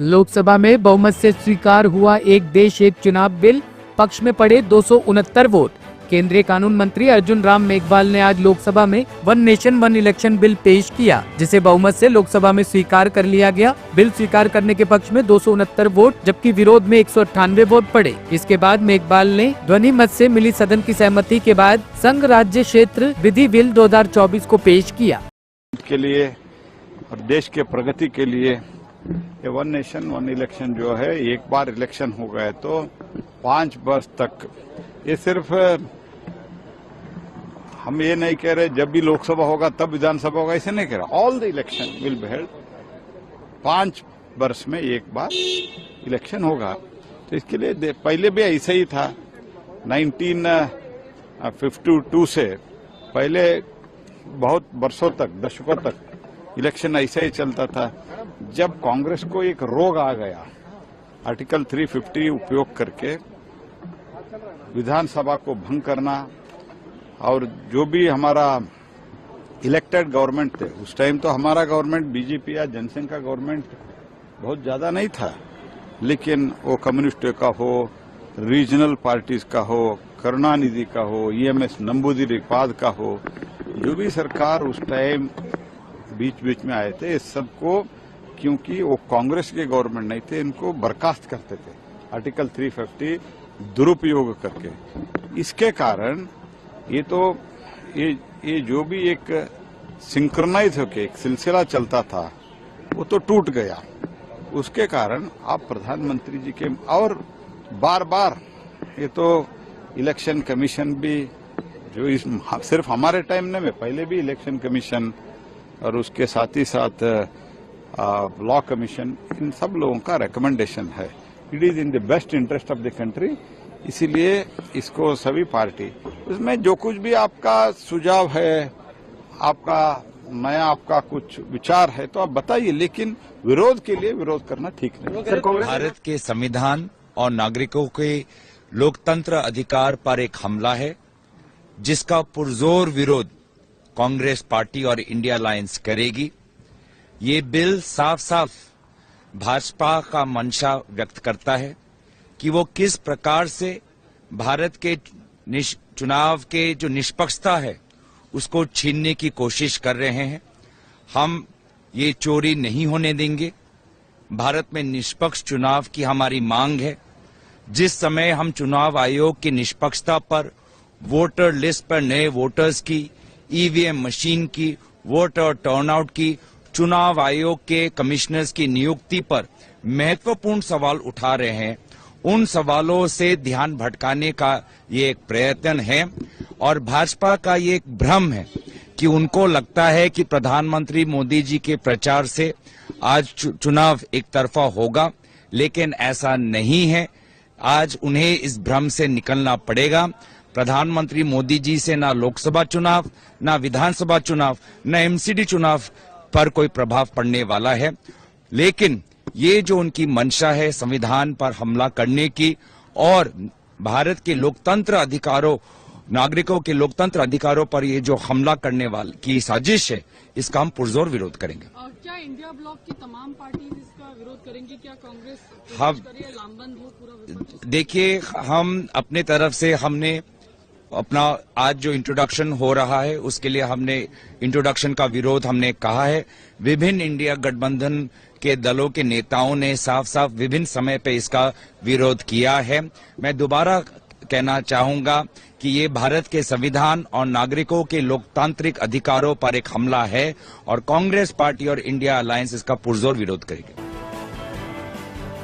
लोकसभा में बहुमत से स्वीकार हुआ एक देश एक चुनाव बिल, पक्ष में पड़े 269 वोट। केंद्रीय कानून मंत्री अर्जुन राम मेघवाल ने आज लोकसभा में one nation one election bill पेश किया, जिसे बहुमत से लोकसभा में स्वीकार कर लिया गया। बिल स्वीकार करने के पक्ष में 269 वोट, जबकि विरोध में 198 वोट पड़े। इसके बाद मेघवाल ने ध्वनि मत से मिली सदन की सहमति के बाद संघ राज्य क्षेत्र विधि बिल 2024 को पेश किया। के लिए और देश के प्रगति के लिए ये वन नेशन वन इलेक्शन जो है, एक बार इलेक्शन हो गए तो 5 वर्ष तक, ये सिर्फ हम ये नहीं कह रहे जब भी लोकसभा होगा तब विधानसभा होगा, ऐसे नहीं कह रहे। All the election will be held, 5 वर्ष में एक बार इलेक्शन होगा। तो इसके लिए पहले भी ऐसा ही था। 1952 से पहले बहुत वर्षों तक, दशकों तक इलेक्शन ऐसा ही चलता था। जब कांग्रेस को एक रोग आ गया, आर्टिकल 350 उपयोग करके विधानसभा को भंग करना, और जो भी हमारा इलेक्टेड गवर्नमेंट थे, उस टाइम तो हमारा गवर्नमेंट बीजेपी या जनसंघ का गवर्नमेंट बहुत ज्यादा नहीं था, लेकिन वो कम्युनिस्ट का हो, रीजनल पार्टीज का हो, करुणानिधि का हो, EMS नंबूदिरीपाद का हो, जो भी सरकार उस टाइम बीच बीच में आए थे, इस सबको, क्योंकि वो कांग्रेस के गवर्नमेंट नहीं थे, इनको बर्खास्त करते थे आर्टिकल 350 दुरुपयोग करके। इसके कारण ये जो भी एक सिंक्रोनाइज होके एक सिलसिला चलता था, वो तो टूट गया। उसके कारण आप प्रधानमंत्री जी के, और बार बार ये तो इलेक्शन कमीशन भी, जो सिर्फ हमारे टाइम में पहले भी इलेक्शन कमीशन और उसके साथ ही साथ लॉ कमीशन, इन सब लोगों का रिकमेंडेशन है। It is in the best interest of the country, इसीलिए इसको सभी पार्टी, उसमें जो कुछ भी आपका सुझाव है, आपका कुछ विचार है तो आप बताइए, लेकिन विरोध के लिए विरोध करना ठीक नहीं। भारत के संविधान और नागरिकों के लोकतंत्र अधिकार पर एक हमला है, जिसका पुरजोर विरोध कांग्रेस पार्टी और इंडिया अलायंस करेगी। ये बिल साफ साफ भाजपा का मंशा व्यक्त करता है कि वो किस प्रकार से भारत के चुनाव के जो निष्पक्षता है उसको छीनने की कोशिश कर रहे हैं। हम ये चोरी नहीं होने देंगे। भारत में निष्पक्ष चुनाव की हमारी मांग है। जिस समय हम चुनाव आयोग की निष्पक्षता पर, वोटर लिस्ट पर नए वोटर्स की, EVM मशीन की, वोटर टर्नआउट की, चुनाव आयोग के कमिश्नर्स की नियुक्ति पर महत्वपूर्ण सवाल उठा रहे हैं, उन सवालों से ध्यान भटकाने का ये एक प्रयत्न है। और भाजपा का ये एक भ्रम है कि उनको लगता है कि प्रधानमंत्री मोदी जी के प्रचार से आज चुनाव एक तरफा होगा, लेकिन ऐसा नहीं है। आज उन्हें इस भ्रम से निकलना पड़ेगा। प्रधानमंत्री मोदी जी से ना लोकसभा चुनाव, ना विधानसभा चुनाव, ना MCD चुनाव पर कोई प्रभाव पड़ने वाला है, लेकिन ये जो उनकी मंशा है संविधान पर हमला करने की और भारत के लोकतंत्र अधिकारों, नागरिकों के लोकतंत्र अधिकारों पर ये जो हमला करने वाली की साजिश है, इसका हम पुरजोर विरोध करेंगे। क्या इंडिया ब्लॉक की तमाम पार्टी इसका विरोध करेंगी? क्या कांग्रेस लामबंद हो पूरा? देखिए, हम अपने तरफ से हमने अपना आज जो इंट्रोडक्शन हो रहा है उसके लिए हमने इंट्रोडक्शन का विरोध हमने कहा है। विभिन्न इंडिया गठबंधन के दलों के नेताओं ने साफ साफ विभिन्न समय पे इसका विरोध किया है। मैं दोबारा कहना चाहूंगा कि ये भारत के संविधान और नागरिकों के लोकतांत्रिक अधिकारों पर एक हमला है और कांग्रेस पार्टी और इंडिया अलायंस इसका पुरजोर विरोध करेगी।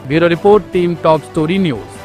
Bureau report, team top story news.